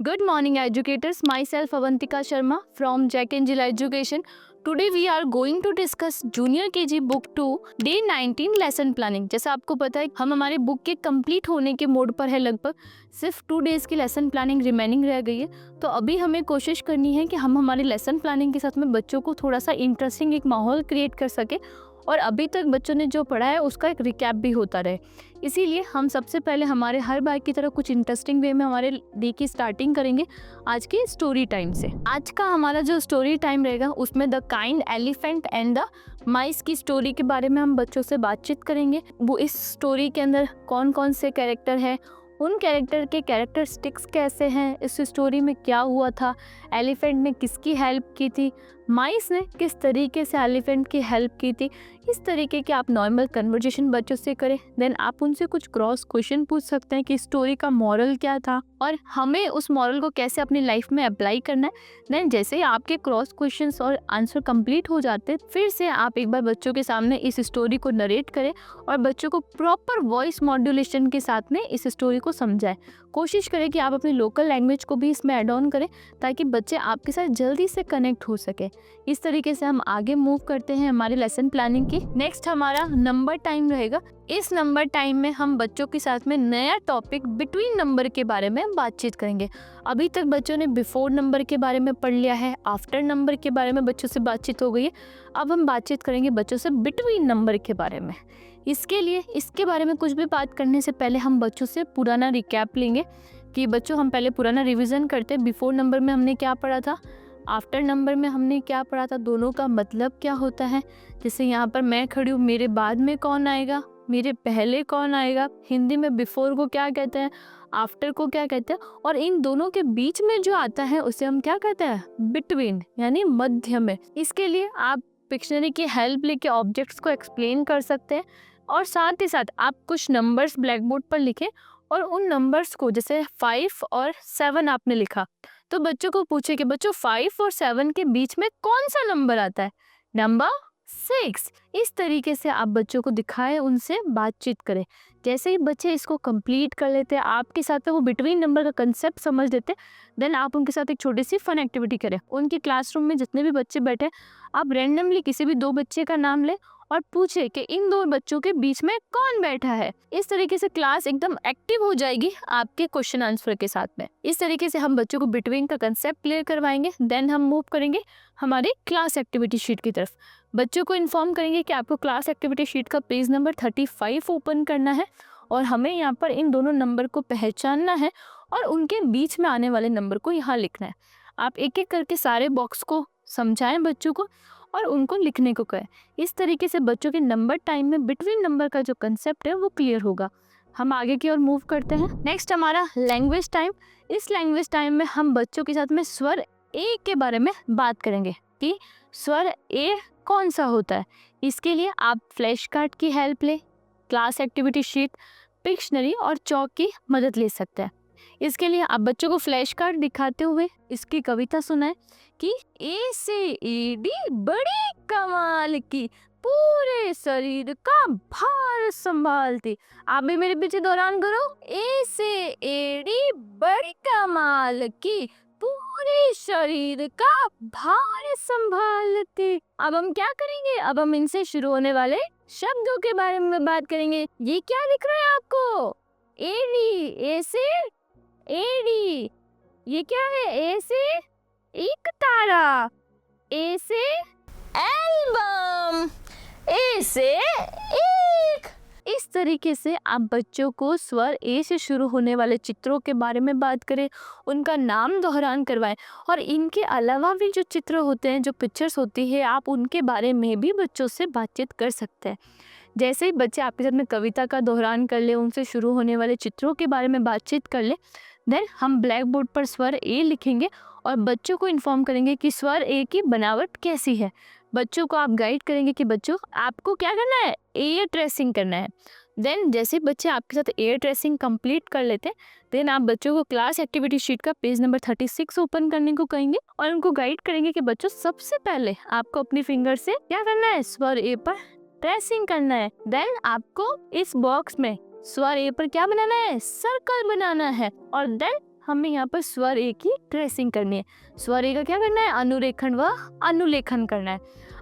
Good morning, educators. Myself Avantika Sharma from Jack Angel Education. Today we are going to discuss Junior KG Book 2 Day 19 Lesson Planning. जैसा आपको पता है हम हमारे book के complete होने के मोड पर है, लगभग सिर्फ 2 डेज की लेसन प्लानिंग रिमेनिंग रह गई है। तो अभी हमें कोशिश करनी है कि हम हमारी लेसन प्लानिंग के साथ में बच्चों को थोड़ा सा इंटरेस्टिंग एक माहौल क्रिएट कर सके और अभी तक बच्चों ने जो पढ़ा है उसका एक रिकैप भी होता रहे। इसीलिए हम सबसे पहले हमारे हर बार की तरह कुछ इंटरेस्टिंग वे में हमारे डे की स्टार्टिंग करेंगे आज की स्टोरी टाइम से। आज का हमारा जो स्टोरी टाइम रहेगा उसमें the kind elephant and the माइस की स्टोरी के बारे में हम बच्चों से बातचीत करेंगे। वो इस स्टोरी के अंदर कौन कौन से कैरेक्टर हैं, उन कैरेक्टर के कैरेक्टरिस्टिक्स कैसे हैं, इस स्टोरी में क्या हुआ था, एलिफेंट ने किसकी हेल्प की थी, माइस ने किस तरीके से एलिफेंट की हेल्प की थी। इस तरीके के आप नॉर्मल कन्वर्जेशन बच्चों से करें। देन आप उनसे कुछ क्रॉस क्वेश्चन पूछ सकते हैं कि स्टोरी का मॉरल क्या था और हमें उस मॉरल को कैसे अपनी लाइफ में अप्लाई करना है। देन जैसे ही आपके क्रॉस क्वेश्चंस और आंसर कंप्लीट हो जाते हैं, फिर से आप एक बार बच्चों के सामने इस स्टोरी को नरेट करें और बच्चों को प्रॉपर वॉइस मॉड्यूलेशन के साथ में इस स्टोरी को समझाएं। कोशिश करें कि आप अपनी लोकल लैंग्वेज को भी इसमें ऐड ऑन करें ताकि बच्चे आपके साथ जल्दी से कनेक्ट हो सके। इस तरीके से हम आगे मूव करते हैं हमारी लेसन प्लानिंग की। नेक्स्ट हमारा नंबर टाइम रहेगा। इस नंबर टाइम में हम बच्चों के साथ में नया टॉपिक बिटवीन नंबर के बारे में बातचीत करेंगे। अभी तक बच्चों ने बिफोर नंबर के बारे में पढ़ लिया है, आफ्टर नंबर के बारे में बच्चों से बातचीत हो गई है। अब हम बातचीत करेंगे बच्चों से बिटवीन नंबर के बारे में। इसके लिए इसके बारे में कुछ भी बात करने से पहले हम बच्चों से पुराना रिकैप लेंगे कि बच्चों हम पहले पुराना रिवीजन करते हैं। बिफोर नंबर में हमने क्या पढ़ा था, आफ्टर नंबर में हमने क्या पढ़ा था, दोनों का मतलब क्या होता है। जैसे यहाँ पर मैं खड़ी हूँ, मेरे बाद में कौन आएगा, मेरे पहले कौन आएगा, हिंदी में बिफोर को क्या कहते हैं, आफ्टर को क्या कहते हैं, और इन दोनों के बीच में जो आता है उसे हम क्या कहते हैं, बिटवीन, यानी मध्य में। इसके लिए आप पिक्शनरी की हेल्प लेके ऑब्जेक्ट्स को एक्सप्लेन कर सकते हैं और साथ ही साथ आप कुछ नंबर्स ब्लैक बोर्ड पर लिखें और उन नंबर्स को, जैसे 5 और 7 आपने लिखा, तो बच्चों को पूछे कि बच्चों 5 और 7 के बीच में कौन सा नंबर आता है, नंबर 6। इस तरीके से आप बच्चों को दिखाएं, उनसे बातचीत करें। जैसे ही बच्चे इसको कंप्लीट कर लेते हैं, आपके साथ में वो बिटवीन नंबर का कंसेप्ट समझ लेते हैं, देन आप उनके साथ एक छोटी सी फन एक्टिविटी करें। उनके क्लासरूम में जितने भी बच्चे बैठे, आप रैंडमली किसी भी 2 बच्चे का नाम लें और पूछे कि इन 2 बच्चों के बीच में कौन बैठा है। इस तरीके से क्लास एकदम एक्टिव हो जाएगी आपके क्वेश्चन आंसर के साथ में। इस तरीके से हम बच्चों को बिटवीन का कंसेप्ट क्लियर करवाएंगे। देन हम मूव करेंगे हमारे क्लास एक्टिविटी शीट की तरफ। बच्चों को इन्फॉर्म करेंगे कि आपको क्लास एक्टिविटी शीट का पेज नंबर 35 ओपन करना है और हमें यहाँ पर इन दोनों नंबर को पहचानना है और उनके बीच में आने वाले नंबर को यहाँ लिखना है। आप एक एक करके सारे बॉक्स को समझाएं बच्चों को और उनको लिखने को कहें। इस तरीके से बच्चों के नंबर टाइम में बिटवीन नंबर का जो कंसेप्ट है वो क्लियर होगा। हम आगे की ओर मूव करते हैं। नेक्स्ट हमारा लैंग्वेज टाइम। इस लैंग्वेज टाइम में हम बच्चों के साथ में स्वर ए के बारे में बात करेंगे कि स्वर ए कौन सा होता है। इसके लिए आप फ्लैश कार्ड की हेल्प ले, क्लास एक्टिविटी शीट, पिक्शनरी और चौक की मदद ले सकते हैं। इसके लिए आप बच्चों को फ्लैश कार्ड दिखाते हुए इसकी कविता सुनाएं कि ए से ईडी बड़ी कमाल की, पूरे शरीर का भार संभालती। आप भी मेरे पीछे दोहरान करो, ए से एडी बड़ी कमाल की, पूरे शरीर का भार संभालती। अब हम क्या करेंगे, अब हम इनसे शुरू होने वाले शब्दों के बारे में बात करेंगे। ये क्या दिख रहा है आपको, एडी, ए से एडी। ये क्या है, ए से एक तारा, ए से एल्बम, ए से एक। इस तरीके से आप बच्चों को स्वर ए से शुरू होने वाले चित्रों के बारे में बात करें, उनका नाम दोहरान करवाएं और इनके अलावा भी जो चित्र होते हैं, जो पिक्चर्स होती है, आप उनके बारे में भी बच्चों से बातचीत कर सकते हैं। जैसे ही बच्चे आपके साथ में कविता का दोहरान कर ले, उनसे शुरू होने वाले चित्रों के बारे में बातचीत कर ले, देन हम ब्लैक बोर्ड पर स्वर ए लिखेंगे और बच्चों को इन्फॉर्म करेंगे कि स्वर ए की बनावट कैसी है। बच्चों को आप गाइड करेंगे कि बच्चों आपको क्या करना है, एयर ट्रेसिंग करना है। देन जैसे बच्चे आपके साथ एयर ट्रेसिंग कंप्लीट कर लेते हैं, देन आप बच्चों को क्लास एक्टिविटी शीट का पेज नंबर 36 ओपन करने को कहेंगे और उनको गाइड करेंगे कि बच्चों सबसे पहले आपको अपनी फिंगर से क्या करना है, स्वर ए पर ट्रेसिंग करना है। देन आपको इस बॉक्स में स्वर ए पर क्या बनाना है, सर्कल बनाना है और देन हमें यहाँ पर स्वर ए की ट्रेसिंग करनी है। स्वर ए का क्या करना है? अनुरेखण व अनुलेखन करना है।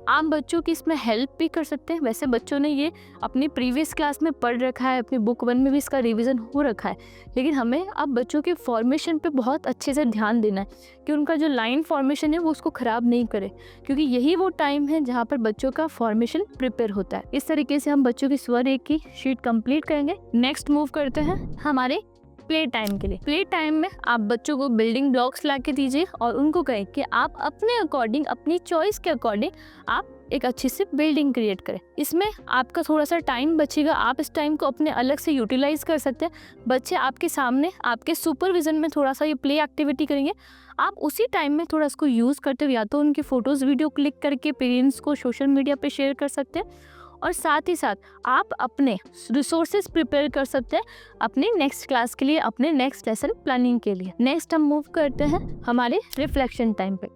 आप बच्चों की इसमें हेल्प भी कर सकते हैं। वैसे बच्चों ने ये अपनी प्रीवियस क्लास में पढ़ रखा है, अपनी बुक 1 में भी इसका रिवीजन हो रखा है, लेकिन हमें अब बच्चों के फॉर्मेशन पे बहुत अच्छे से ध्यान देना है कि उनका जो लाइन फॉर्मेशन है वो उसको ख़राब नहीं करे, क्योंकि यही वो टाइम है जहाँ पर बच्चों का फॉर्मेशन प्रिपेयर होता है। इस तरीके से हम बच्चों की स्वर एक की शीट कंप्लीट करेंगे। नेक्स्ट मूव करते हैं हमारे प्ले टाइम के लिए। प्ले टाइम में आप बच्चों को बिल्डिंग ब्लॉक्स ला के दीजिए और उनको कहें कि आप अपने अकॉर्डिंग, अपनी चॉइस के अकॉर्डिंग आप एक अच्छी सी बिल्डिंग क्रिएट करें। इसमें आपका थोड़ा सा टाइम बचेगा, आप इस टाइम को अपने अलग से यूटिलाइज कर सकते हैं। बच्चे आपके सामने आपके सुपरविजन में थोड़ा सा ये प्ले एक्टिविटी करेंगे, आप उसी टाइम में थोड़ा इसको यूज़ करते हुए या तो उनकी फ़ोटोज़ वीडियो क्लिक करके पेरेंट्स को सोशल मीडिया पे शेयर कर सकते हैं, और साथ ही साथ आप अपने रिसोर्सेज प्रिपेयर कर सकते हैं अपने नेक्स्ट क्लास के लिए, अपने नेक्स्ट लेसन प्लानिंग के लिए। नेक्स्ट हम मूव करते हैं हमारे रिफ्लेक्शन टाइम पे।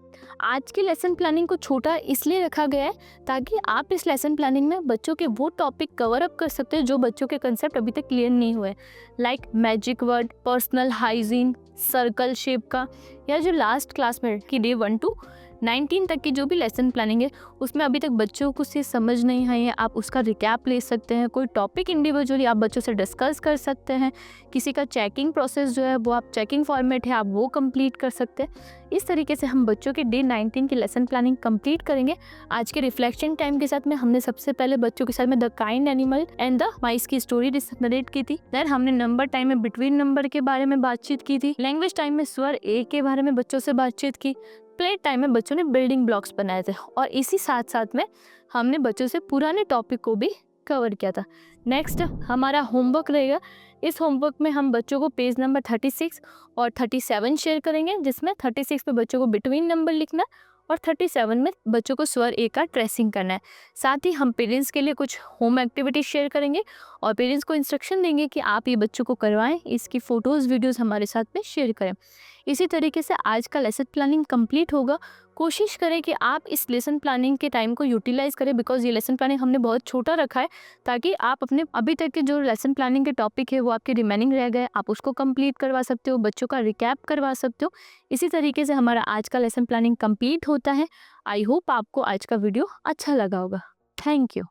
आज की लेसन प्लानिंग को छोटा इसलिए रखा गया है ताकि आप इस लेसन प्लानिंग में बच्चों के वो टॉपिक कवर अप कर सकते हैं जो बच्चों के कंसेप्ट अभी तक क्लियर नहीं हुए, like magic word, personal hygiene, circle shape का, या जो लास्ट क्लास में कि डे 1 to 19 तक की जो भी लेसन प्लानिंग है उसमें अभी तक बच्चों को से समझ नहीं आई है, आप उसका रिकैप ले सकते हैं। कोई टॉपिक इंडिविजुअली आप बच्चों से डिस्कस कर सकते हैं। किसी का चेकिंग प्रोसेस जो है वो आप चेकिंग फॉर्मेट है आप वो कंप्लीट कर सकते हैं। इस तरीके से हम बच्चों के डे 19 की लेसन प्लानिंग कंप्लीट करेंगे। आज के रिफ्लेक्शन टाइम के साथ में हमने सबसे पहले बच्चों के साथ में the kind animal and the माइस की स्टोरी नरेट की थी। देन हमने नंबर टाइम में बिटवीन नंबर के बारे में बातचीत की थी। लैंग्वेज टाइम में स्वर ए के बारे में बच्चों से बातचीत की। प्ले टाइम में बच्चों ने बिल्डिंग ब्लॉक्स बनाए थे, और इसी साथ साथ में हमने बच्चों से पुराने टॉपिक को भी कवर किया था। नेक्स्ट हमारा होमवर्क रहेगा। इस होमवर्क में हम बच्चों को पेज नंबर 36 और 37 शेयर करेंगे, जिसमें 36 पे बच्चों को बिटवीन नंबर लिखना है और 37 में बच्चों को स्वर ए का ट्रेसिंग करना है। साथ ही हम पेरेंट्स के लिए कुछ होम एक्टिविटीज शेयर करेंगे और पेरेंट्स को इंस्ट्रक्शन देंगे कि आप ये बच्चों को करवाएं, इसकी फ़ोटोज़ वीडियोज़ हमारे साथ में शेयर करें। इसी तरीके से आज का लेसन प्लानिंग कंप्लीट होगा। कोशिश करें कि आप इस लेसन प्लानिंग के टाइम को यूटिलाइज करें, बिकॉज ये लेसन प्लानिंग हमने बहुत छोटा रखा है ताकि आप अपने अभी तक के जो लेसन प्लानिंग के टॉपिक है वो आपके रिमेनिंग रह गए, आप उसको कंप्लीट करवा सकते हो, बच्चों का रिकैप करवा सकते हो। इसी तरीके से हमारा आज का लेसन प्लानिंग कंप्लीट होता है। आई होप आपको आज का वीडियो अच्छा लगा होगा। Thank you.